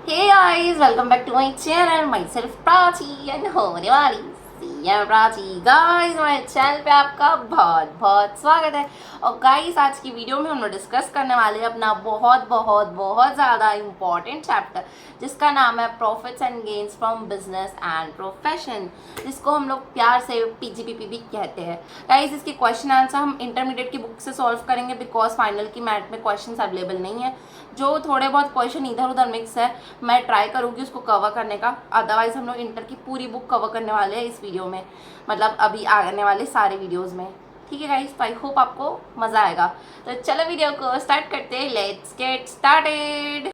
Hey guys, welcome back to my channel. Myself Prachi and होने वाली CM Prachi. Guys हमारे channel पे आपका बहुत बहुत स्वागत है। और गाइस आज की वीडियो में हम लोग डिस्कस करने वाले हैं अपना बहुत बहुत बहुत ज़्यादा इम्पॉर्टेंट चैप्टर जिसका नाम है profits and gains from business and profession, जिसको हम लोग प्यार से PGPP भी कहते हैं। गाइस इसके क्वेश्चन आंसर हम इंटरमीडिएट की बुक से सॉल्व करेंगे बिकॉज फाइनल की मैथ में क्वेश्चन अवेलेबल नहीं है। जो थोड़े बहुत क्वेश्चन इधर उधर मिक्स है मैं ट्राई करूँगी उसको कवर करने का, अदरवाइज हम लोग इंटर की पूरी बुक कवर करने वाले हैं इस वीडियो में, मतलब अभी आने वाले सारे वीडियोस में। ठीक है गाइस, आई होप आपको मज़ा आएगा। तो चलो वीडियो को स्टार्ट करते हैं, लेट्स गेट स्टार्टेड।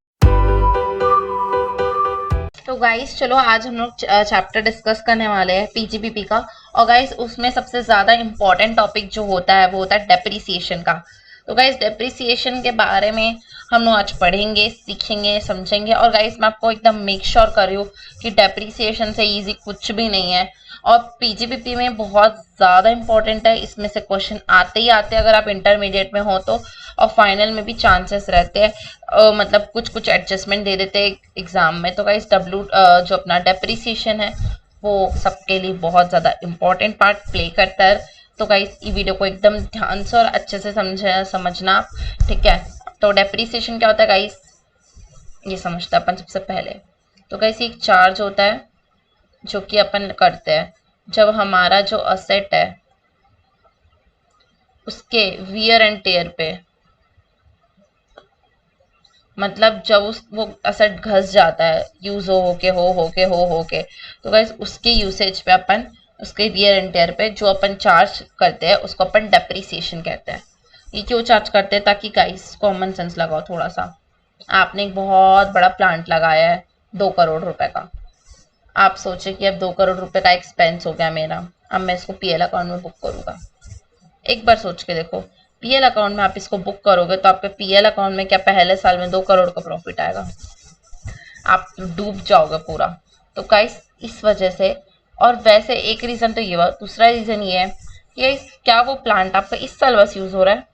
तो गाइस चलो आज हम लोग चैप्टर डिस्कस करने वाले हैं PGPP का। और गाइस उसमें सबसे ज़्यादा इम्पॉर्टेंट टॉपिक जो होता है वो होता है डेप्रिसिएशन का। तो गाइस डेप्रिसिएशन के बारे में हम लोग आज पढ़ेंगे, सीखेंगे, समझेंगे। और गाइस मैं आपको एकदम मेक श्योर कर रही हूँ कि डेप्रिसिएशन से इजी कुछ भी नहीं है और PGPP में बहुत ज़्यादा इम्पोर्टेंट है। इसमें से क्वेश्चन आते ही आते हैं अगर आप इंटरमीडिएट में हो तो, और फाइनल में भी चांसेस रहते हैं, मतलब कुछ कुछ एडजस्टमेंट दे देते हैं एग्जाम में। तो गाइस जो अपना डेप्रिसिएशन है वो सबके लिए बहुत ज़्यादा इम्पोर्टेंट पार्ट प्ले करता है। तो गाइस ये वीडियो को एकदम ध्यान से और अच्छे से समझना, ठीक है। तो डेप्रिसिएशन क्या होता है गाइस, ये समझते हैं अपन सबसे पहले। तो गाइस एक चार्ज होता है जो कि अपन करते हैं जब हमारा जो असेट है उसके वियर एंड टेयर पे, मतलब जब वो असेट घस जाता है, यूज हो के, तो गाइस उसके यूसेज पे अपन उसके वियर एंड टेयर पे जो अपन चार्ज करते हैं उसको अपन डेप्रिसिएशन कहते हैं। ये क्यों चार्ज करते हैं, ताकि गाइस कॉमन सेंस लगाओ थोड़ा सा। आपने एक बहुत बड़ा प्लांट लगाया है 2 करोड़ रुपए का। आप सोचे कि अब 2 करोड़ रुपए का एक्सपेंस हो गया मेरा, अब मैं इसको PL अकाउंट में बुक करूंगा। एक बार सोच के देखो, PL अकाउंट में आप इसको बुक करोगे तो आपके PL अकाउंट में क्या पहले साल में 2 करोड़ का प्रॉफिट आएगा? आप डूब जाओगे पूरा। तो गाइस इस वजह से, और वैसे एक रीजन तो ये हुआ, दूसरा रीजन ये है कि क्या वो प्लांट आपका इस साल बस यूज हो रहा है?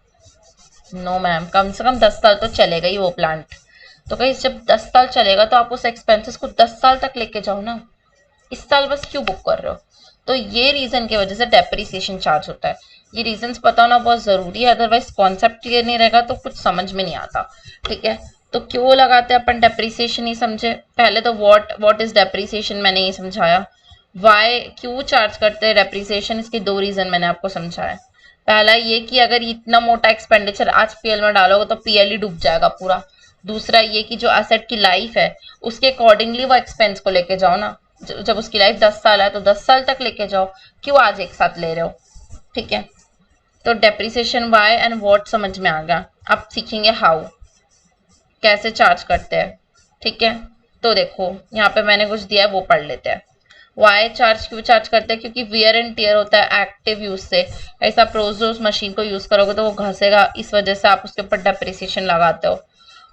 नो मैम, कम से कम 10 साल तो चलेगा ही वो प्लांट। तो गाइस जब 10 साल चलेगा तो आप उस एक्सपेंसेस को 10 साल तक लेके जाओ ना, इस साल बस क्यों बुक कर रहे हो? तो ये रीजन की वजह से डेप्रिसिएशन चार्ज होता है। ये रीजंस पता होना बहुत जरूरी है, अदरवाइज कॉन्सेप्ट क्लियर नहीं रहेगा तो कुछ समझ में नहीं आता। ठीक है, तो क्यों लगाते हैं अपन डेप्रिसिएशन, ही समझे पहले। तो व्हाट इज डेप्रिसिएशन मैंने ये समझाया। वाई क्यों चार्ज करते हैं डेप्रिसिएशन, इसके 2 रीजन मैंने आपको समझाया। पहला ये कि अगर इतना मोटा एक्सपेंडिचर आज PL में डालोगे तो PL ही डूब जाएगा पूरा। दूसरा ये कि जो एसेट की लाइफ है उसके अकॉर्डिंगली वो एक्सपेंस को लेके जाओ ना। जब उसकी लाइफ 10 साल है तो 10 साल तक लेके जाओ, क्यों आज एक साथ ले रहे हो? ठीक है, तो डेप्रिसिएशन वाई एंड व्हाट समझ में आ गया। अब सीखेंगे हाउ, कैसे चार्ज करते हैं। ठीक है, तो देखो यहाँ पे मैंने कुछ दिया है वो पढ़ लेते हैं। वाई चार्ज क्यों चार्ज करते हैं, क्योंकि वियर एंड टीयर होता है एक्टिव यूज से। ऐसा प्रोज उस मशीन को यूज करोगे तो वो घसेगा, इस वजह से आप उसके ऊपर डेप्रिसिएशन लगाते हो।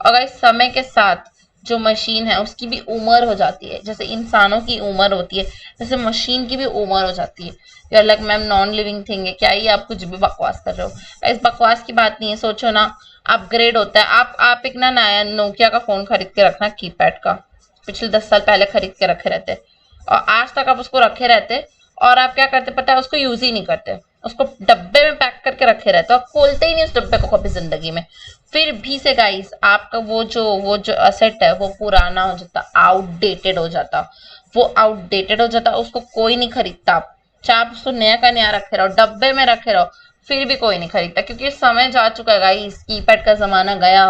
अगर इस समय के साथ जो मशीन है उसकी भी उम्र हो जाती है, जैसे इंसानों की उम्र होती है जैसे मशीन की भी उम्र हो जाती है। यार like ma'am non living thing है क्या, ये आप कुछ भी बकवास कर रहे हो? इस बकवास की बात नहीं है, सोचो ना। अपग्रेड होता है, आप एक ना नया नोकिया का फोन खरीद के रखना, कीपैड का, पिछले 10 साल पहले खरीद के रखे रहते और आज तक आप उसको रखे रहते, और आप क्या करते पता है, उसको यूज ही नहीं करते, उसको डब्बे में पैक करके रखे रहते, आप खोलते ही नहीं उस डब्बे को कभी जिंदगी में। फिर भी से गाइस आपका वो जो असेट है वो पुराना हो जाता, आउटडेटेड हो जाता, वो आउटडेटेड हो जाता, उसको कोई नहीं खरीदता। चाहे आप उसको नया का नया रखे रहो, डब्बे में रखे रहो, फिर भी कोई नहीं खरीदता, क्योंकि समय जा चुका है गाइस, कीपैड का जमाना गया,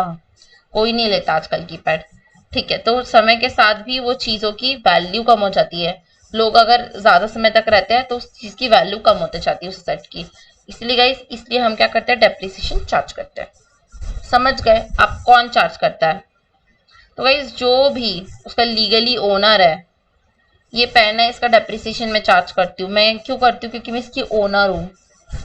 कोई नहीं लेता आजकल कीपैड। ठीक है, तो समय के साथ भी वो चीजों की वैल्यू कम हो जाती है। लोग अगर ज्यादा समय तक रहते हैं तो उस चीज की वैल्यू कम होते जाती है उस सेट की। इसलिए गाइस, इसलिए हम क्या करते हैं, डेप्रिसिएशन चार्ज करते हैं। समझ गए आप कौन चार्ज करता है? तो गाइस जो भी उसका लीगली ओनर है, ये पेन है, इसका डेप्रिसिएशन मैं चार्ज करती हूँ। मैं क्यों करती हूँ? क्योंकि मैं इसकी ओनर हूँ।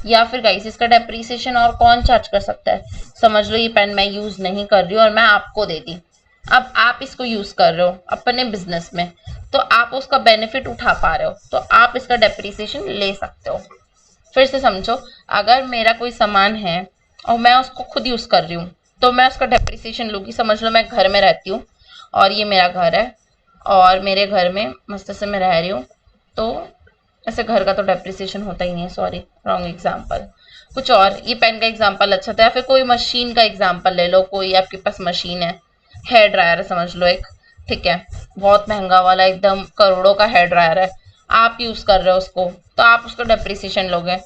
या फिर गाइस इसका डेप्रिसिएशन और कौन चार्ज कर सकता है? समझ लो ये पेन मैं यूज नहीं कर रही हूँ और मैं आपको दे दी, अब आप इसको यूज कर रहे हो अपने बिजनेस में, तो आप उसका बेनिफिट उठा पा रहे हो, तो आप इसका डेप्रिसिएशन ले सकते हो। फिर से समझो, अगर मेरा कोई सामान है और मैं उसको खुद यूज कर रही हूँ तो मैं उसका डेप्रिसिएशन लूंगी। समझ लो मैं घर में रहती हूँ और ये मेरा घर है और मेरे घर में मस्त से मैं रह रही हूँ, तो ऐसे घर का तो डेप्रिसिएशन होता ही नहीं है, सॉरी रॉन्ग एग्जाम्पल। कुछ और, ये पेन का एग्जाम्पल अच्छा था, या फिर कोई मशीन का एग्जाम्पल ले लो, कोई आपके पास मशीन है, हेयर ड्रायर है समझ लो एक, ठीक है, बहुत महंगा वाला एकदम करोड़ों का हेयर ड्रायर है, आप यूज कर रहे हो उसको, तो आप उसको डेप्रिसिएशन लोगे,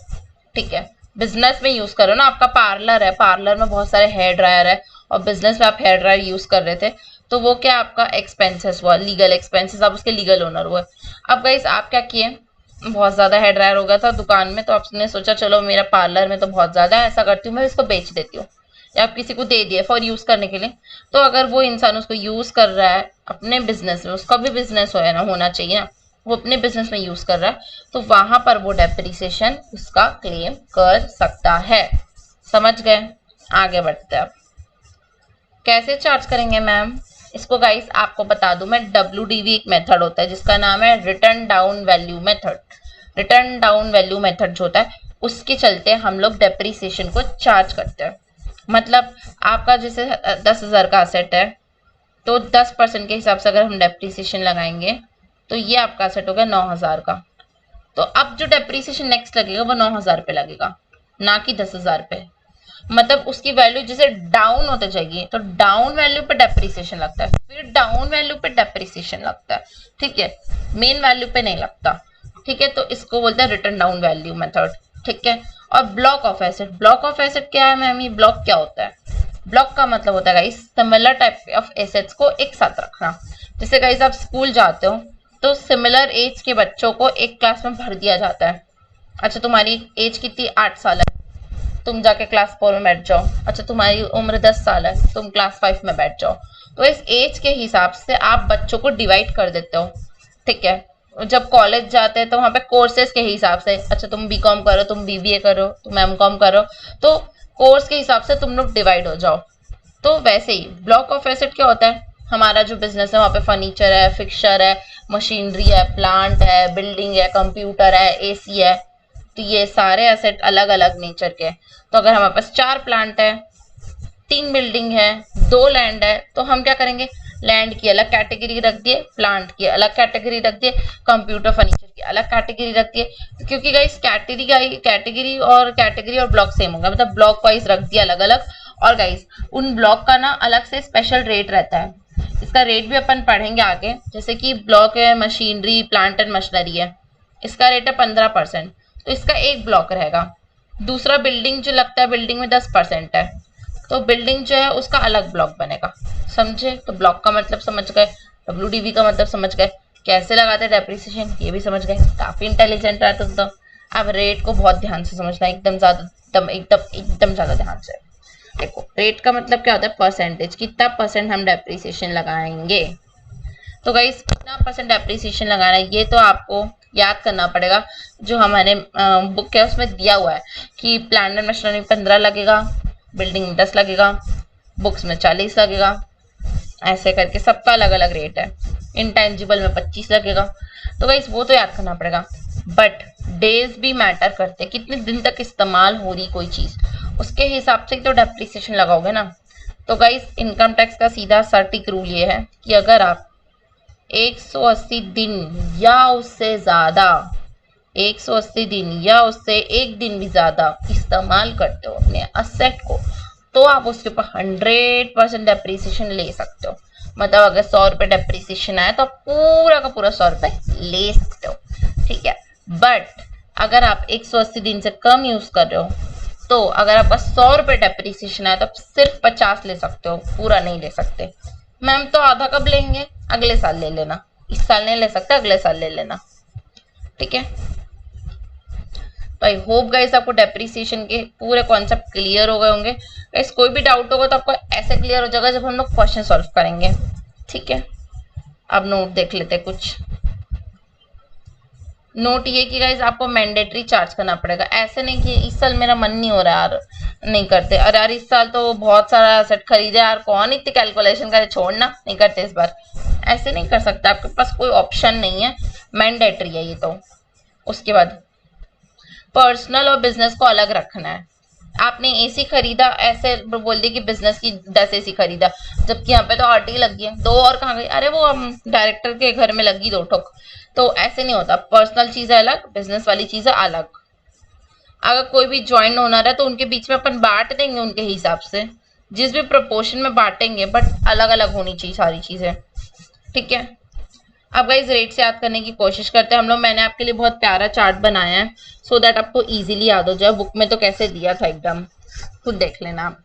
ठीक है। बिजनेस में यूज करो ना, आपका पार्लर है, पार्लर में बहुत सारे हेयर ड्रायर है और बिजनेस में आप हेयर ड्रायर यूज कर रहे थे, तो वो क्या आपका एक्सपेंसेस हुआ, लीगल एक्सपेंसेस, आप उसके लीगल ओनर हुए। अब गाइस आप क्या किए, बहुत ज्यादा हेयर ड्रायर हो गया था दुकान में, तो आपने सोचा चलो मेरा पार्लर में तो बहुत ज्यादा है, ऐसा करती हूँ मैं इसको बेच देती हूँ, या आप किसी को दे दिए फॉर यूज करने के लिए। तो अगर वो इंसान उसको यूज कर रहा है अपने बिजनेस में, उसका भी बिजनेस हो ना, होना चाहिए ना, वो अपने बिजनेस में यूज कर रहा है, तो वहां पर वो डेप्रिसिएशन उसका क्लेम कर सकता है। समझ गए? आगे बढ़ते हैं। कैसे चार्ज करेंगे मैम इसको? गाइस आपको बता दूं मैं, WDV एक मेथड होता है जिसका नाम है return down value method. Return down value method जो होता है उसके चलते हम लोग डेप्रिसिएशन को चार्ज करते हैं। मतलब आपका जैसे 10,000 का असेट है, तो 10% के हिसाब से अगर हम डेप्रिसिएशन लगाएंगे तो ये आपका असेट हो गया 9,000 का। तो अब जो डेप्रिसिएशन नेक्स्ट लगेगा वो 9,000 पे लगेगा, ना कि 10,000 पे। मतलब उसकी वैल्यू जैसे डाउन होते जाएगी, तो डाउन वैल्यू पे डेप्रिसिएशन लगता है, फिर डाउन वैल्यू पे डेप्रिसिएशन लगता है, ठीक है, मेन वैल्यू पे नहीं लगता, ठीक है। तो इसको बोलते हैं रिटर्न डाउन वैल्यू मेथड, ठीक है। और block of asset, block of asset क्या है मैम? ये ब्लॉक क्या होता है? ब्लॉक का मतलब होता है guys similar type of assets को एक साथ रखना। जैसे गाइस आप स्कूल जाते हो तो सिमिलर एज के बच्चों को एक क्लास में भर दिया जाता है। अच्छा तुम्हारी एज कितनी, 8 साल है, तुम जाके क्लास 4 में बैठ जाओ। अच्छा तुम्हारी उम्र 10 साल है, तुम क्लास 5 में बैठ जाओ। तो इस एज के हिसाब से आप बच्चों को डिवाइड कर देते हो, ठीक है। जब कॉलेज जाते हैं तो वहां पे कोर्सेज के हिसाब से, अच्छा तुम बीकॉम करो, तुम बीबीए करो, तुम एमकॉम करो, तो कोर्स के हिसाब से तुम लोग डिवाइड हो जाओ। तो वैसे ही ब्लॉक ऑफ एसेट क्या होता है, हमारा जो बिजनेस है वहाँ पे फर्नीचर है, फिक्सचर है, मशीनरी है, प्लांट है, बिल्डिंग है, कंप्यूटर है, एसी है, तो ये सारे एसेट अलग अलग नेचर के। तो अगर हमारे पास 4 प्लांट है, 3 बिल्डिंग है, 2 लैंड है, तो हम क्या करेंगे, लैंड की अलग कैटेगरी रख दिए, प्लांट की अलग कैटेगरी रख दिए, कंप्यूटर फर्नीचर की अलग कैटेगरी रख दिए, क्योंकि गाइस कैटेगरी और ब्लॉक सेम होगा, मतलब ब्लॉक वाइज रख दिया अलग अलग। और गाइस उन ब्लॉक का ना अलग से स्पेशल रेट रहता है, इसका रेट भी अपन पढ़ेंगे आगे। जैसे कि ब्लॉक है मशीनरी, प्लांट एंड मशीनरी है, इसका रेट है 15%, तो इसका एक ब्लॉक रहेगा। दूसरा बिल्डिंग जो लगता है, बिल्डिंग में 10% है, तो बिल्डिंग जो है उसका अलग ब्लॉक बनेगा। समझे? तो ब्लॉक का मतलब समझ गए, WDV का मतलब समझ गए, कैसे लगाते हैं डेप्रिसिएशन ये भी समझ गए। काफी इंटेलिजेंट है तुम तो। अब रेट को बहुत ध्यान से समझना, एकदम ज्यादा, एकदम ज्यादा ध्यान से। देखो रेट का मतलब क्या होता है, परसेंटेज, कितना परसेंट हम डेप्रिसिएशन लगाएंगे। तो गाइस कितना परसेंट डेप्रिसिएशन लगाना है ये तो आपको याद करना पड़ेगा। जो हमारे बुक है उसमें दिया हुआ है कि प्लांट एंड मशीनरी में 15 लगेगा, बिल्डिंग में 10 लगेगा, बुक्स में 40 लगेगा, ऐसे करके सबका अलग अलग रेट है। इंटेंजिबल में 25 लगेगा। तो गाइस वो तो याद करना पड़ेगा। बट डेज भी मैटर करते हैं, कितने दिन तक इस्तेमाल हो रही कोई चीज, उसके हिसाब से तो डेप्रिसिएशन लगाओगे ना। तो गाइस इनकम टैक्स का सीधा सटीक रूल ये है कि अगर आप 180 दिन या उससे ज्यादा, 180 दिन या उससे एक दिन भी ज्यादा इस्तेमाल करते हो अपने असेट को, तो आप उसके ऊपर 100% डेप्रिसिएशन ले सकते हो। मतलब अगर 100 रुपए डेप्रिसिएशन आया तो आप पूरा का पूरा 100 रुपए ले सकते हो, ठीक है। बट अगर आप 180 दिन से कम यूज कर रहे हो, तो अगर आपका 100 रुपए डेप्रिसिएशन आया तो आप सिर्फ 50 ले सकते हो, पूरा नहीं ले सकते। मैम तो आधा कब लेंगे? अगले साल ले लेना, इस साल नहीं ले सकते, अगले साल ले लेना, ठीक है। तो आई होप गाइस आपको डेप्रिसिएशन के पूरे कॉन्सेप्ट क्लियर हो गए होंगे। गाइस कोई भी डाउट होगा तो आपको ऐसे क्लियर हो जाएगा जब हम लोग क्वेश्चन सॉल्व करेंगे, ठीक है। अब नोट देख लेते हैं कुछ। नोट ये कि गाइस आपको मैंडेटरी चार्ज करना पड़ेगा। ऐसे नहीं कि इस साल मेरा मन नहीं हो रहा यार, नहीं करते, अरे यार इस साल तो बहुत सारा सेट खरीदे यार, कौन इतनी कैलकुलेशन करे, छोड़ना, नहीं करते इस बार। ऐसे नहीं कर सकते, आपके पास कोई ऑप्शन नहीं है, मैंडेटरी है ये तो। उसके बाद पर्सनल और बिजनेस को अलग रखना है। आपने एसी खरीदा, ऐसे बोल दिया कि बिजनेस की 10 एसी खरीदा, जबकि यहाँ पे तो आरटी लगी है, दो और कहाँ गई, अरे वो हम डायरेक्टर के घर में लगी दो ठोक। तो ऐसे नहीं होता, पर्सनल चीजें अलग, बिजनेस वाली चीजें अलग। अगर कोई भी ज्वाइंट ओनर है तो उनके बीच में अपन बांट देंगे उनके हिसाब से, जिस भी प्रोपोर्शन में बांटेंगे, बट अलग अलग होनी चाहिए सारी चीजें, ठीक है। अब गाइस रेट से याद करने की कोशिश करते हैं हम लोग। मैंने आपके लिए बहुत प्यारा चार्ट बनाया है, सो दैट आपको इजीली याद हो जाए। बुक में तो कैसे दिया था एकदम, खुद देख लेना आप।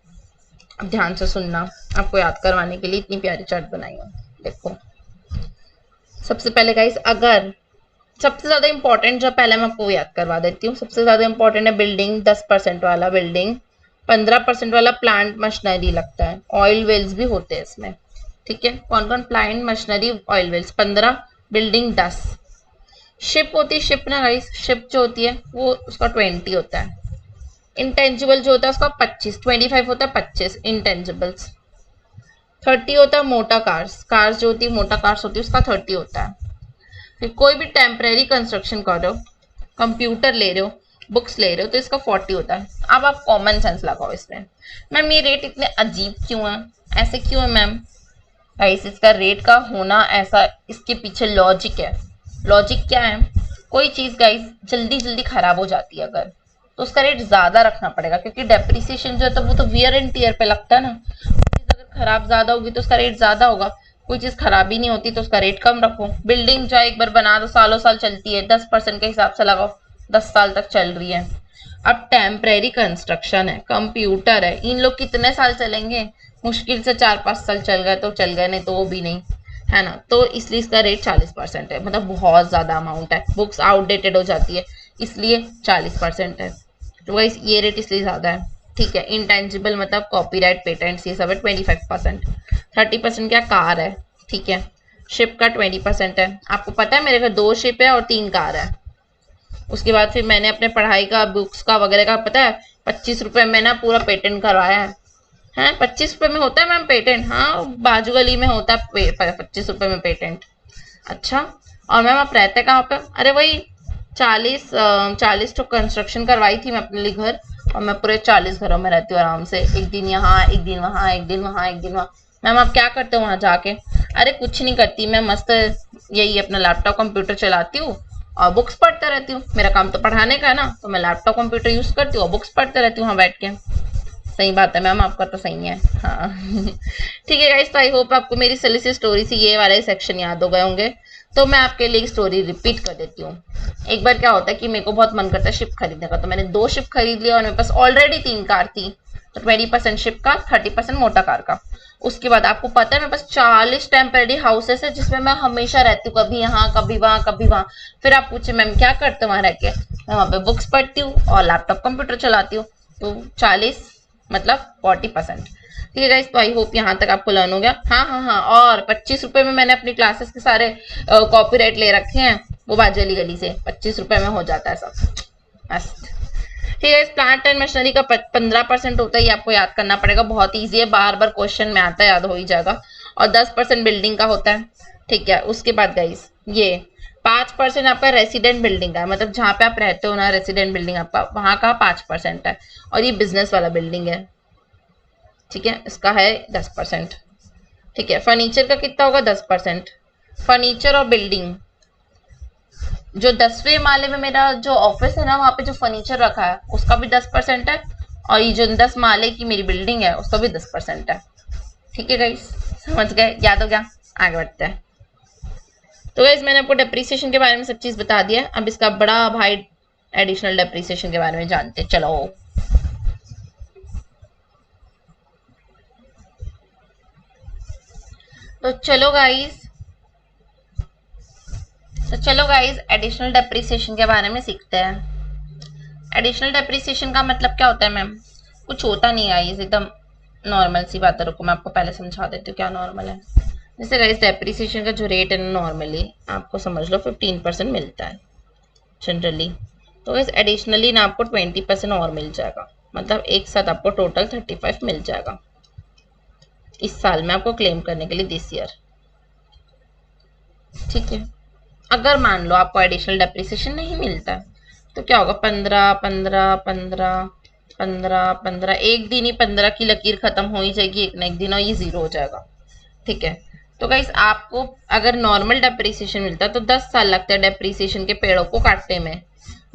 अब ध्यान से सुनना, आपको याद करवाने के लिए इतनी प्यारी चार्ट बनाई हूँ। देखो, सबसे पहले गाइस, अगर सबसे ज्यादा इंपॉर्टेंट जो पहले मैं आपको याद करवा देती हूँ, सबसे ज्यादा इंपॉर्टेंट है बिल्डिंग, 10% वाला बिल्डिंग, 15% वाला प्लांट मशीनरी लगता है, ऑयल वेल्स भी होते हैं इसमें, ठीक है। कौन कौन? Plant machinery oil wells 15, building 10। Ship होती है, शिप ना गाइस, शिप जो होती है वो उसका 20 होता है। इंटेंजिबल जो होता है उसका 25, 25 होता है 25 इंटेंजिबल्स। 30 होता है मोटा कार्स, कार्स जो होती है मोटा कार्स होती है उसका 30 होता है। फिर कोई भी टेम्परेरी कंस्ट्रक्शन कर रहे हो, कंप्यूटर ले रहे हो, बुक्स ले रहे हो, तो इसका 40 होता है। अब आप कॉमन सेंस लगाओ इसमें। मैम ये रेट इतने अजीब क्यों है, ऐसे क्यों है मैम? गाइस इसका रेट का होना ऐसा, इसके पीछे लॉजिक है। लॉजिक क्या है? कोई चीज गाइस जल्दी जल्दी खराब हो जाती है अगर, तो उसका रेट ज्यादा रखना पड़ेगा, क्योंकि डेप्रिसिएशन जो है तो वो तो वियर एंड टीयर पे लगता है ना। चीज अगर खराब ज्यादा होगी तो उसका रेट ज्यादा होगा, कोई चीज खराब ही नहीं होती तो उसका रेट कम रखो। बिल्डिंग जो एक बार बना दो सालों साल चलती है, 10% के हिसाब से लगाओ, 10 साल तक चल रही है। अब टेम्परेरी कंस्ट्रक्शन है, कंप्यूटर है, इन लोग कितने साल चलेंगे? मुश्किल से 4-5 साल चल गए तो चल गए, नहीं तो वो भी नहीं, है ना। तो इसलिए इसका रेट 40% है, मतलब बहुत ज्यादा अमाउंट है। बुक्स आउटडेटेड हो जाती है, इसलिए 40% है। तो गाइस ये रेट इसलिए ज्यादा है, ठीक है। इंटेंजिबल मतलब कॉपीराइट, पेटेंट्स, ये सब है 25%। 30% क्या? कार है, ठीक है। शिप का 20% है। आपको पता है मेरे घर 2 शिप है और 3 कार है। उसके बाद फिर मैंने अपने पढ़ाई का, बुक्स का वगैरह का, पता है 25 रुपए में ना पूरा पेटेंट करवाया है। 25 रुपए में होता है मैम पेटेंट? हाँ, बाजू गली में होता है 25 रुपए में पेटेंट। अच्छा, और मैम आप रहते कहाँ पे? अरे वही 40 तो कंस्ट्रक्शन करवाई थी मैं अपने लिए घर, और मैं पूरे 40 घरों में रहती हूँ आराम से, एक दिन यहाँ, एक दिन वहाँ, एक दिन वहाँ, एक दिन वहाँ। मैम आप क्या करते हो वहां जाके? अरे कुछ नहीं करती, मैं मस्त यही अपना लैपटॉप कंप्यूटर चलाती हूँ और बुक्स पढ़ते रहती हूँ। मेरा काम तो पढ़ाने का है ना, तो मैं लैपटॉप कंप्यूटर यूज करती हूँ और बुक्स पढ़ते रहती हूँ वहां बैठ के। सही बात है मैम, आपका तो सही है, हाँ। ठीक है गाइस, तो आई होप आपको मेरी सिली सी स्टोरी से ये वाले सेक्शन याद हो गए होंगे। तो मैं आपके लिए स्टोरी रिपीट कर देती हूँ। एक बार क्या होता है कि मेरे को बहुत मन करता है शिप खरीदने का, तो मैंने 2 शिप खरीद लिया और मेरे पास ऑलरेडी 3 कार थी। तो 20% शिप का, 30% मोटा कार का। उसके बाद आपको पता है मेरे पास 40 टेम्परेरी हाउसेस है, जिसमें मैं हमेशा रहती हूँ, कभी यहाँ कभी वहां कभी वहां। फिर आप पूछे मैम क्या करते हो वहां रह के? मैं वहां पे बुक्स पढ़ती हूँ और लैपटॉप कंप्यूटर चलाती हूँ। तो 40 मतलब 40%। ठीक है गाइस, तो आई होप यहाँ तक आपको लर्न हो गया। हाँ हाँ हाँ, और 25 रुपए में मैंने अपनी क्लासेस के सारे कॉपीराइट ले रखे हैं, वो बाजू गली से 25 रुपए में हो जाता है सब, मस्त। ठीक है, प्लांट एंड मशीनरी का 15% होता है, ये आपको याद करना पड़ेगा, बहुत ईजी है, बार बार क्वेश्चन में आता है, याद हो ही जाएगा। और 10% बिल्डिंग का होता है, ठीक है। उसके बाद गाइस ये 5% आपका रेसिडेंट बिल्डिंग का है, मतलब जहाँ पे आप रहते हो ना, रेसिडेंट बिल्डिंग आपका, वहां का 5% है। और ये बिजनेस वाला बिल्डिंग है, ठीक है, इसका है 10%। ठीक है, फर्नीचर का कितना होगा? 10%। फर्नीचर और बिल्डिंग, जो 10वें माले में मेरा जो ऑफिस है ना, वहां पे जो फर्नीचर रखा है उसका भी 10% है, और ये जो 10 माले की मेरी बिल्डिंग है उसका भी 10% है। ठीक है गाइस, समझ गए? याद हो गया? आगे बढ़ते हैं। तो गाइस मैंने आपको डेप्रिसिएशन के बारे में सब चीज बता दिया, अब इसका बड़ा भाई एडिशनल डेप्रिसिएशन के बारे में जानते चलो। तो चलो गाइस एडिशनल डेप्रिसिएशन के बारे में सीखते हैं। एडिशनल डेप्रिसिएशन का मतलब क्या होता है मैम? कुछ होता नहीं है, ये एकदम नॉर्मल सी बात है। रुको मैं आपको पहले समझा देती हूँ क्या नॉर्मल है। जैसे गाइस डेप्रिसिएशन का जो रेट है ना, नॉर्मली आपको समझ लो 15% मिलता है जनरली। तो गाइस एडिशनली ना आपको 20% और मिल जाएगा, मतलब एक साथ आपको टोटल 35 मिल जाएगा इस साल में आपको क्लेम करने के लिए, दिस ईयर। ठीक है, अगर मान लो आपको एडिशनल डेप्रिसिएशन नहीं मिलता है तो क्या होगा? 15 15 15 15 15 एक दिन ही 15 की लकीर खत्म हो ही जाएगी एक ना एक दिन, और ये जीरो हो जाएगा। ठीक है, तो गाइस आपको अगर नॉर्मल डेप्रिसिएशन मिलता है तो 10 साल लगता है डेप्रिसिएशन के पेड़ों को काटने में,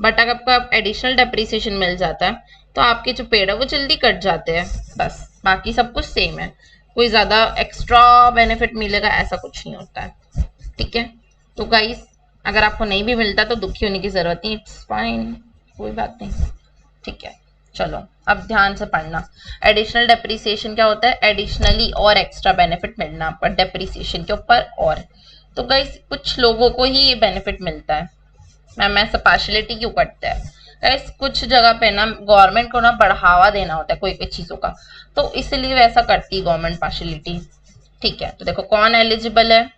बट अगर आपको एडिशनल डेप्रिसिएशन मिल जाता है तो आपके जो पेड़ है वो जल्दी कट जाते हैं। बस बाकी सब कुछ सेम है, कोई ज्यादा एक्स्ट्रा बेनिफिट मिलेगा ऐसा कुछ नहीं होता है। ठीक है, तो गाइस अगर आपको नहीं भी मिलता तो दुखी होने की जरूरत नहीं, इट्स फाइन, कोई बात नहीं। ठीक है, चलो अब ध्यान से पढ़ना। एडिशनल डेप्रिसिएशन क्या होता है? एडिशनली और एक्स्ट्रा बेनिफिट मिलना पर डेप्रिसिएशन के ऊपर। और तो गाइस कुछ लोगों को ही ये बेनिफिट मिलता है। मैम ऐसा पार्शलिटी क्यों करता है? गाइस कुछ जगह पे ना गवर्नमेंट को ना बढ़ावा देना होता है कोई कोई चीजों का, तो इसलिए वैसा करती है गवर्नमेंट पार्शलिटी। ठीक है, तो देखो कौन एलिजिबल है?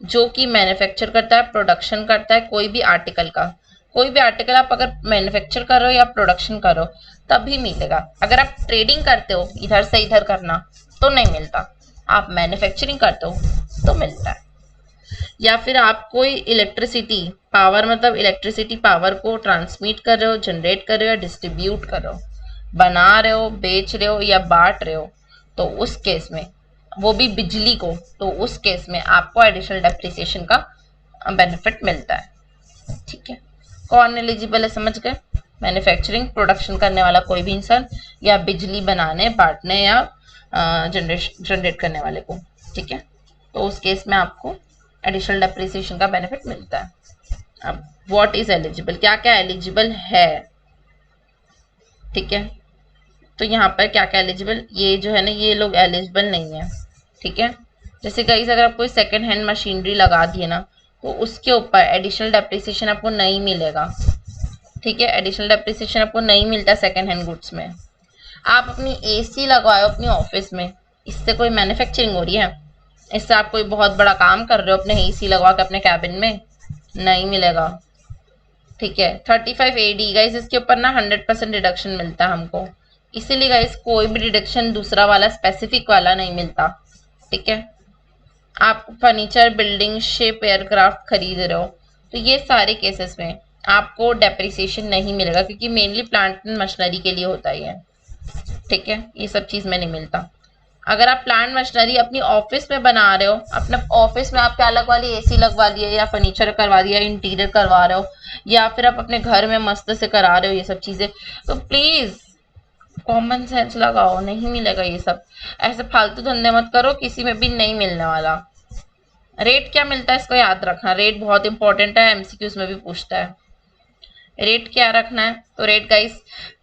जो कि मैन्युफैक्चर करता है, प्रोडक्शन करता है कोई भी आर्टिकल का। कोई भी आर्टिकल आप अगर मैन्युफैक्चर कर रहे हो या प्रोडक्शन कर रहे हो तभी मिलेगा। अगर आप ट्रेडिंग करते हो इधर से इधर करना तो नहीं मिलता, आप मैन्युफैक्चरिंग करते हो तो मिलता है। या फिर आप कोई इलेक्ट्रिसिटी पावर, मतलब इलेक्ट्रिसिटी पावर को ट्रांसमिट कर रहे हो, जनरेट कर रहे हो या डिस्ट्रीब्यूट कर रहे हो, बना रहे हो, बेच रहे हो या बांट रहे हो, तो उस केस में, वो भी बिजली को, तो उस केस में आपको एडिशनल डेप्रिसिएशन का बेनिफिट मिलता है। ठीक है, कौन एलिजिबल है समझ गए? मैन्युफैक्चरिंग प्रोडक्शन करने वाला कोई भी इंसान, या बिजली बनाने बांटने या जनरेट करने वाले को। ठीक है, तो उस केस में आपको एडिशनल डेप्रिसिएशन का बेनिफिट मिलता है। अब व्हाट इज एलिजिबल, क्या क्या एलिजिबल है? ठीक है, तो यहाँ पर क्या क्या एलिजिबल, ये जो है ना ये लोग एलिजिबल नहीं है। ठीक है, जैसे गाइस अगर आप कोई सेकेंड हैंड मशीनरी लगा दिए ना तो उसके ऊपर एडिशनल डेप्रिसिएशन आपको नहीं मिलेगा। ठीक है, एडिशनल डेप्रिसिएशन आपको नहीं मिलता सेकेंड हैंड गुड्स में। आप अपनी एसी लगवाओ अपनी ऑफिस में, इससे कोई मैन्युफैक्चरिंग हो रही है? इससे आप कोई बहुत बड़ा काम कर रहे हो अपने एसी लगवा के अपने कैबिन में, नहीं मिलेगा। ठीक है, 35 AD गाइस इसके ऊपर ना 100% डिडक्शन मिलता है हमको, इसीलिए गाइस कोई भी डिडक्शन दूसरा वाला स्पेसिफिक वाला नहीं मिलता। ठीक है, आप फर्नीचर, बिल्डिंग, शिप, एयरक्राफ्ट खरीद रहे हो तो ये सारे केसेस में आपको डेप्रिसिएशन नहीं मिलेगा, क्योंकि मेनली प्लांट एंड मशीनरी के लिए होता है ये। ठीक है, ये सब चीज में नहीं मिलता। अगर आप प्लांट मशीनरी अपनी ऑफिस में बना रहे हो, अपने ऑफिस में आप क्या लगवा लिए, एसी लगवा लिए या फर्नीचर करवा दिया, इंटीरियर करवा रहे हो, या फिर आप अपने घर में मस्त से करा रहे हो ये सब चीजें, तो प्लीज कॉमन सेंस लगाओ, नहीं मिलेगा ये सब। ऐसे फालतू धंधे मत करो, किसी में भी नहीं मिलने वाला। रेट क्या मिलता है इसको याद रखना, रेट बहुत इंपॉर्टेंट है, एमसीक्यूज में भी पूछता है। रेट क्या रखना है? तो रेट गाइस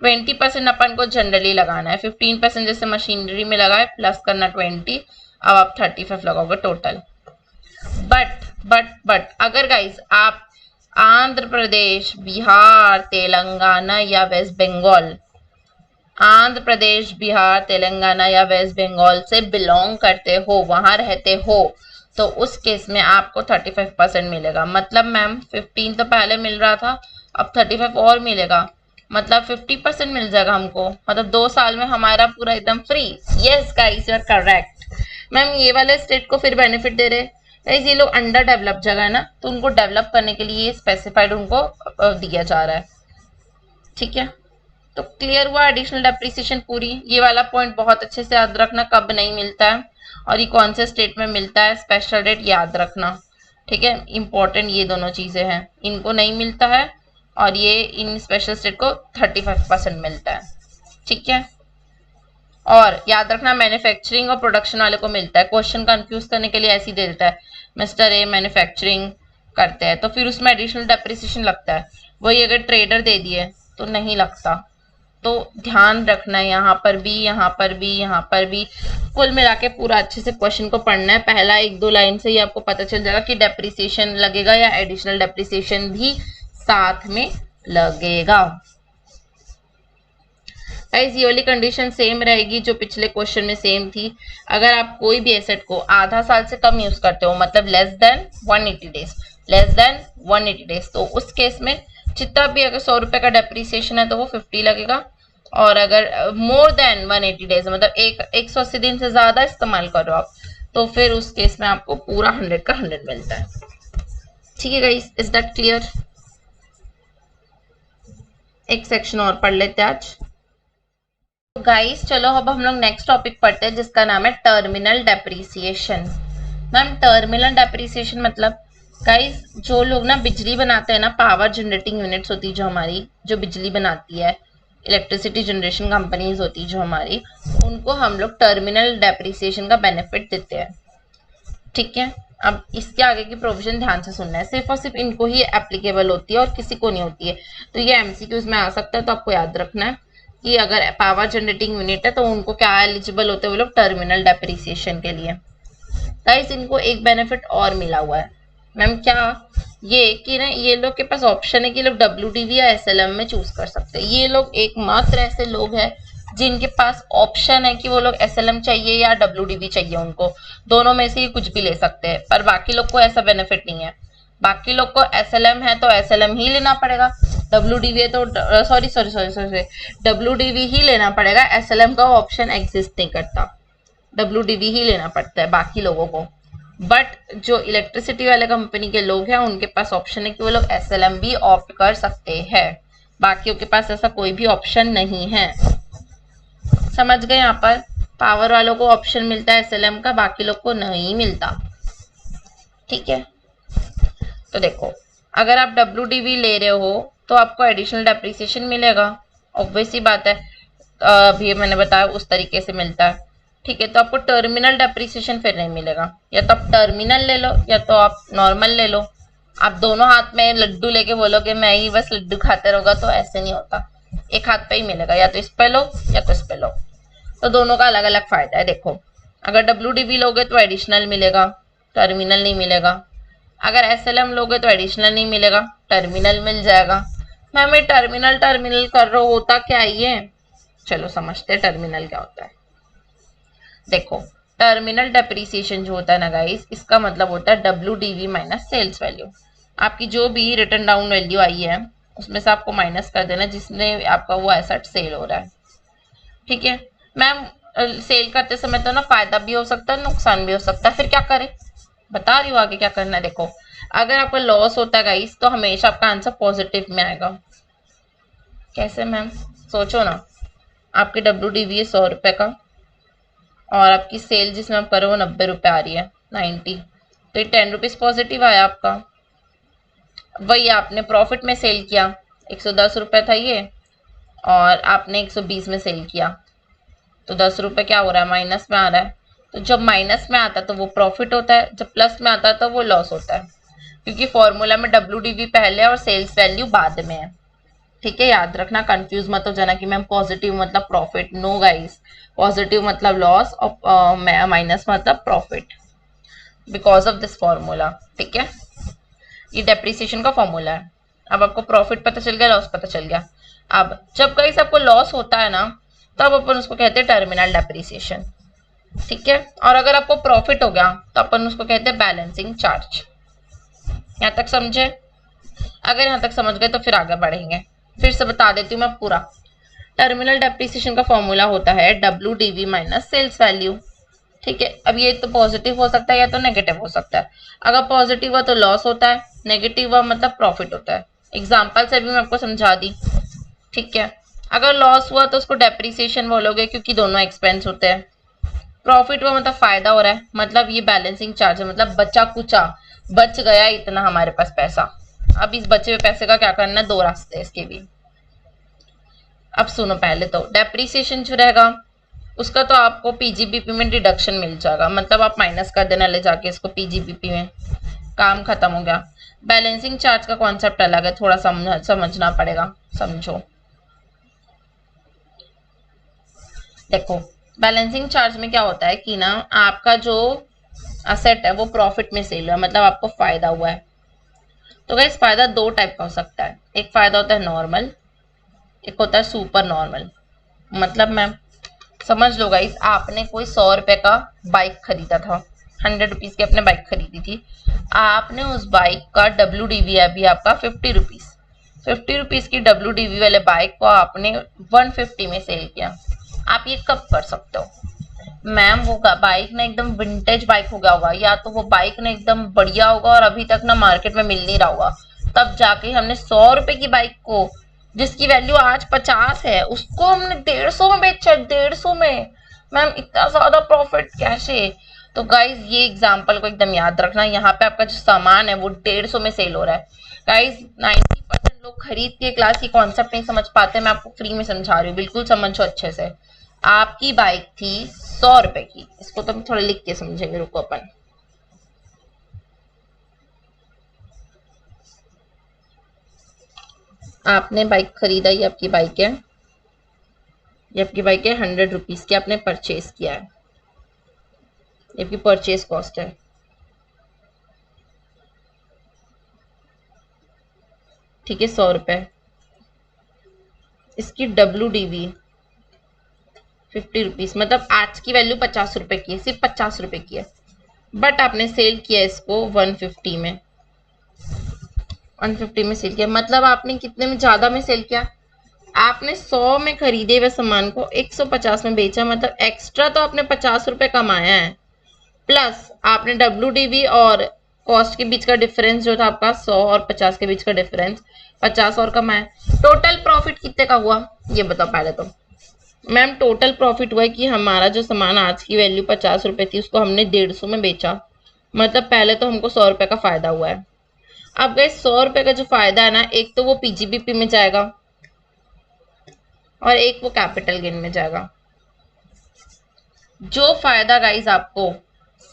20% अपन को जनरली लगाना है, 15% जैसे मशीनरी में लगाए प्लस करना 20, अब आप 35 लगाओगे टोटल। बट अगर गाइस आप आंध्र प्रदेश, बिहार, तेलंगाना या वेस्ट बंगाल, आंध्र प्रदेश, बिहार, तेलंगाना या वेस्ट बंगाल से बिलोंग करते हो, वहां रहते हो, तो उस केस में आपको 35% मिलेगा। मतलब मैम 15 तो पहले मिल रहा था, अब 35 और मिलेगा, मतलब 50% मिल जाएगा हमको, मतलब 2 साल में हमारा पूरा एकदम free. Yes guys you are correct. Ma'am ये वाले स्टेट को फिर बेनिफिट दे रहे गाइस, ये लोग अंडर डेवलप जगह है ना, तो उनको डेवलप करने के लिए स्पेसिफाइड उनको दिया जा रहा है। ठीक है, तो क्लियर हुआ एडिशनल डेप्रिसिएशन पूरी। ये वाला पॉइंट बहुत अच्छे से याद रखना, कब नहीं मिलता है और ये कौन से स्टेट में मिलता है, स्पेशल रेट याद रखना। ठीक है, इंपॉर्टेंट ये दोनों चीजें हैं, इनको नहीं मिलता है और ये इन स्पेशल स्टेट को 35% मिलता है। ठीक है, और याद रखना मैन्युफैक्चरिंग और प्रोडक्शन वाले को मिलता है। क्वेश्चन कंफ्यूज करने के लिए ऐसे ही दे देता है, मिस्टर ए मैन्युफैक्चरिंग करते हैं तो फिर उसमें एडिशनल डेप्रिसिएशन लगता है, वही अगर ट्रेडर दे दिए तो नहीं लगता। तो ध्यान रखना है, यहाँ पर भी, यहाँ पर भी, यहाँ पर भी, कुल मिला के पूरा अच्छे से क्वेश्चन को पढ़ना है। पहला 1-2 लाइन से ही आपको पता चल जाएगा कि डेप्रिसिएशन लगेगा या एडिशनल डेप्रिसिएशन भी साथ में लगेगा। गाइस ये वाली कंडीशन सेम रहेगी जो पिछले क्वेश्चन में सेम थी। अगर आप कोई भी एसेट को आधा साल से कम यूज करते हो, मतलब less than 180 days, less than 180 days, तो उस केस में जितना भी अगर 100 रुपए का डेप्रिसिएशन है तो वो 50 लगेगा, और अगर मोर देन 180 डेज मतलब 180 दिन से ज्यादा इस्तेमाल करो आप, तो फिर उस केस में आपको पूरा 100 का 100 मिलता है। ठीक है गाइस, इज दैट क्लियर? एक सेक्शन और पढ़ लेते हैं आज। गाइस चलो अब हम लोग नेक्स्ट टॉपिक पढ़ते हैं जिसका नाम है terminal depreciation. Ma'am terminal depreciation मतलब गाइस जो लोग ना बिजली बनाते हैं ना, पावर जनरेटिंग यूनिट्स होती है जो हमारी, जो बिजली बनाती है, इलेक्ट्रिसिटी जनरेशन कंपनीज होती है जो हमारी, उनको हम लोग टर्मिनल डेप्रिसिएशन का बेनिफिट देते हैं। ठीक है, अब इसके आगे की प्रोविजन ध्यान से सुनना है, सिर्फ और सिर्फ इनको ही एप्लीकेबल होती है और किसी को नहीं होती है। तो ये एमसीक्यूज में आ सकता है, तो आपको याद रखना है कि अगर पावर जनरेटिंग यूनिट है तो उनको क्या एलिजिबल होते हैं वो लोग टर्मिनल डेप्रिसिएशन के लिए। गाइस इनको एक बेनिफिट और मिला हुआ है मैम, क्या ये कि ना ये लोग के पास ऑप्शन है कि लोग डब्ल्यूडीवी या एसएलएम में चूज कर सकते हैं। ये लोग एकमात्र ऐसे लोग हैं जिनके पास ऑप्शन है कि वो लोग एसएलएम चाहिए या डब्ल्यूडीवी चाहिए, उनको दोनों में से ही कुछ भी ले सकते हैं। पर बाकी लोग को ऐसा बेनिफिट नहीं है, बाकी लोग को एसएलएम है तो एसएलएम ही लेना पड़ेगा, डब्ल्यूडीवी है तो sorry sorry sorry sorry WDV ही लेना पड़ेगा, एसएलएम का ऑप्शन एग्जिस्ट नहीं करता, डब्ल्यूडीवी ही लेना पड़ता है बाकी लोगों को। बट जो इलेक्ट्रिसिटी वाले कंपनी के लोग हैं उनके पास ऑप्शन है कि वो लोग एसएलएम भी ऑप्ट कर सकते हैं, बाकियों के पास ऐसा कोई भी ऑप्शन नहीं है। समझ गए, यहाँ पर पावर वालों को ऑप्शन मिलता है एसएलएम का, बाकी लोग को नहीं मिलता। ठीक है, तो देखो अगर आप डब्ल्यूडीवी ले रहे हो तो आपको एडिशनल डेप्रिसिएशन मिलेगा, ऑब्वियस ही बात है, अभी मैंने बताया उस तरीके से मिलता है। ठीक है, तो आपको टर्मिनल डेप्रिसिएशन फिर नहीं मिलेगा, या तो आप टर्मिनल ले लो या तो आप नॉर्मल ले लो। आप दोनों हाथ में लड्डू लेके बोलोगे मैं ही बस लड्डू खाते रहोगा, तो ऐसे नहीं होता, एक हाथ पे ही मिलेगा, या तो इस पे लो या तो इस पे लो। तो दोनों का अलग अलग फायदा है। देखो अगर डब्ल्यूडीवी लोगे तो एडिशनल मिलेगा, टर्मिनल नहीं मिलेगा। अगर एसएलएम लोगे तो एडिशनल नहीं मिलेगा, टर्मिनल मिल जाएगा। मैम ये टर्मिनल टर्मिनल कर रहे हो, होता क्या ये, चलो समझते हैं टर्मिनल क्या होता है। देखो टर्मिनल डेप्रिसिएशन जो होता है ना गाइस, इसका मतलब होता है डब्ल्यूडीवी माइनस सेल्स वैल्यू। आपकी जो भी रिटर्न डाउन वैल्यू आई है उसमें से आपको माइनस कर देना जिसमें आपका वो एसेट सेल हो रहा है। ठीक है मैम, सेल करते समय तो ना फायदा भी हो सकता है नुकसान भी हो सकता है, फिर क्या करें, बता रही हूँ आगे क्या करना है। देखो अगर आपका लॉस होता है गाइस तो हमेशा आपका आंसर पॉजिटिव में आएगा। कैसे मैम, सोचो ना, आपकी डब्ल्यूडीवी है 100 रुपए का और आपकी सेल जिसमें आप करो वो 90 रुपए आ रही है, 90, तो ये 10 रुपीज पॉजिटिव आया आपका। वही आपने प्रॉफिट में सेल किया, 110 रुपए था ये और आपने 120 में सेल किया, तो 10 रुपए क्या हो रहा है, माइनस में आ रहा है। तो जब माइनस में आता है तो वो प्रॉफिट होता है, जब प्लस में आता है तो वो लॉस होता है, क्योंकि फॉर्मूला में डब्ल्यूडीवी पहले और सेल्स वैल्यू बाद में है। ठीक है, याद रखना, कंफ्यूज मत हो जाना कि मैम पॉजिटिव मतलब प्रॉफिट, नो गाइस, पॉजिटिव मतलब लॉस और माइनस मतलब profit, because of this formula. ठीक है, ये डेप्रिसिएशन का फॉर्मूला है। अब आपको प्रॉफिट पता चल गया, लॉस पता चल गया। अब जब गाइस आपको लॉस होता है ना तब अपन उसको कहते हैं टर्मिनल डेप्रिसिएशन। ठीक है, और अगर आपको प्रॉफिट हो गया तो अपन उसको कहते हैं बैलेंसिंग चार्ज। यहाँ तक समझे? अगर यहाँ तक समझ गए तो फिर आगे बढ़ेंगे, फिर से बता देती हूँ मैं पूरा। टर्मिनल डेप्रिसिएशन का फॉर्मूला होता है डब्ल्यूडीवी माइनस सेल्स वैल्यू। ठीक है, अब ये तो पॉजिटिव हो सकता है या तो नेगेटिव हो सकता है। अगर पॉजिटिव हुआ तो लॉस होता है, नेगेटिव हुआ मतलब प्रॉफिट होता है। एग्जाम्पल से भी मैं आपको समझा दी। ठीक है, अगर लॉस हुआ तो उसको डेप्रिसिएशन बोलोगे क्योंकि दोनों एक्सपेंस होते हैं। प्रॉफिट हुआ मतलब फायदा हो रहा है, मतलब ये बैलेंसिंग चार्ज है, मतलब बचा कुचा, बच गया इतना हमारे पास पैसा। अब इस बचे हुए पैसे का क्या करना है, दो रास्ते हैं इसके भी। अब सुनो, पहले तो डेप्रिसिएशन जो रहेगा उसका तो आपको पीजीबीपी में डिडक्शन मिल जाएगा, मतलब आप माइनस कर देना ले जाके इसको पीजीबीपी में, काम खत्म हो गया। बैलेंसिंग चार्ज का कॉन्सेप्ट अलग है, थोड़ा समझना पड़ेगा, समझो। देखो बैलेंसिंग चार्ज में क्या होता है कि ना आपका जो असेट है वो प्रॉफिट में सेल हुआ है, मतलब आपको फायदा हुआ है। तो गाइस फायदा दो टाइप का हो सकता है, एक फायदा होता है नॉर्मल, एक होता है सुपर नॉर्मल। मतलब मैम समझ लो गाइस, आपने कोई 100 रुपए का बाइक खरीदा था, 100 रुपीज की आपने बाइक खरीदी थी, आपने उस बाइक का डब्ल्यूडीवी अभी आपका 50 रुपीज, 50 रुपीज की डब्ल्यूडीवी वाले बाइक को आपने 150 में सेल किया। आप ये कब कर सकते हो मैम, वो बाइक ना एकदम विंटेज बाइक हो गया होगा, या तो वो बाइक ना एकदम बढ़िया होगा और अभी तक ना मार्केट में मिल नहीं रहा होगा, तब जाके हमने 100 रुपए की बाइक को जिसकी वैल्यू आज 50 है उसको हमने 150 में बेचा, 150 में। मैम इतना ज्यादा प्रॉफिट कैसे? तो गाइज ये एग्जाम्पल को एकदम याद रखना, यहाँ पे आपका जो सामान है वो 150 में सेल हो रहा है। गाइज 90% लोग खरीद के क्लास की कॉन्सेप्ट नहीं समझ पाते, मैं आपको फ्री में समझा रही हूँ, बिल्कुल समझो अच्छे से। आपकी बाइक थी 100 रुपए की, इसको तो हम थोड़ा लिख के समझेंगे, रुको अपन। आपने बाइक खरीदा, ये आपकी बाइक है, ये आपकी बाइक है, 100 रुपीज की आपने परचेज किया है, ये आपकी परचेज कॉस्ट है। ठीक है, 100 रुपए। इसकी WDV 50 रुपीज, मतलब आज की वैल्यू 50 रुपए की है, सिर्फ 50 रुपए की है। बट आपने सेल किया इसको 150 में, 150 में सेल किया, मतलब आपने कितने में ज्यादा में सेल किया? आपने 100 में खरीदे हुए सामान को 150 में बेचा, मतलब एक्स्ट्रा तो आपने 50 रुपए कमाया है। प्लस आपने WDV और कॉस्ट के बीच का डिफरेंस जो था आपका 100 और 50 के बीच का डिफरेंस 50 और कमाया। टोटल प्रॉफिट कितने का हुआ ये बताओ पहले तो। मैम टोटल प्रॉफिट हुआ है कि हमारा जो सामान आज की वैल्यू 50 रुपए थी उसको हमने 150 में बेचा, मतलब पहले तो हमको 100 रुपए का फायदा हुआ है। अब गए 100 रुपए का जो फायदा है ना, एक तो वो PGBP में जाएगा और एक वो कैपिटल गेन में जाएगा। जो फायदा गाइस आपको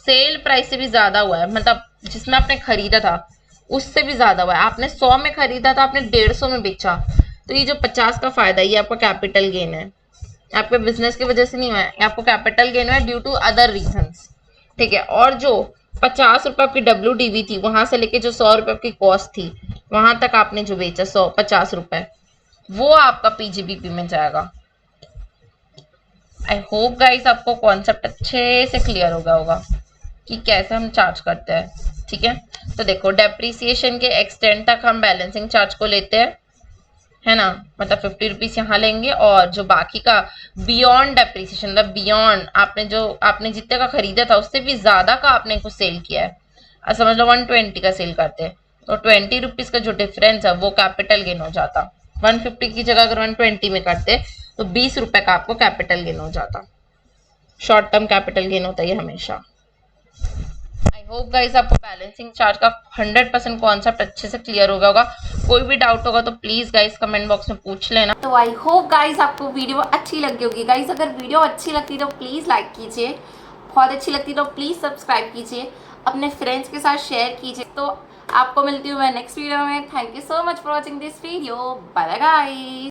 सेल प्राइस से भी ज्यादा हुआ है, मतलब जिसमें आपने खरीदा था उससे भी ज्यादा हुआ है। आपने 100 में खरीदा था, आपने 150 में बेचा, तो ये जो 50 का फायदा ये आपका कैपिटल गेन है, आपके बिजनेस की वजह से नहीं हुआ है, आपको कैपिटल गेन हुआ है ड्यू टू अदर रीजंस। ठीक है, और जो 50 रुपए आपकी WDV थी, वहां से लेके जो 100 रुपए आपकी कॉस्ट थी, वहां तक आपने जो बेचा 50 रुपए, वो आपका PGBP में जाएगा। आई होप गाइस आपको कॉन्सेप्ट अच्छे से क्लियर हो गया होगा कि कैसे हम चार्ज करते हैं। ठीक है, तो देखो डेप्रीसिएशन के एक्सटेंड तक हम बैलेंसिंग चार्ज को लेते हैं, है ना, मतलब 50 रुपीज यहाँ लेंगे, और जो बाकी का बियॉन्ड डेप्रीसिएशन, मतलब बियॉन्ड आपने जितने का खरीदा था उससे भी ज्यादा का आपने कुछ सेल किया है, समझ लो 120 का सेल करते हैं, तो 20 रुपीज का जो डिफरेंस है वो कैपिटल गेन हो जाता। 150 की जगह अगर 120 में करते तो 20 रुपए का आपको कैपिटल गेन हो जाता। शॉर्ट टर्म कैपिटल गेन होता है ये हमेशा। आई होप गाइस आपको बैलेंसिंग चार्ज का 100% कॉन्सेप्ट अच्छे से क्लियर हो गया होगा। कोई भी डाउट होगा तो प्लीज गाइस कमेंट बॉक्स में पूछ लेना। तो आई होप गाइस आपको वीडियो अच्छी लगी होगी। गाइस अगर वीडियो अच्छी लगती तो प्लीज़ लाइक कीजिए, बहुत अच्छी लगती तो प्लीज़ सब्सक्राइब कीजिए, अपने फ्रेंड्स के साथ शेयर कीजिए। तो आपको मिलती हूँ मैं नेक्स्ट वीडियो में। Thank you so much for watching this video. Bye guys.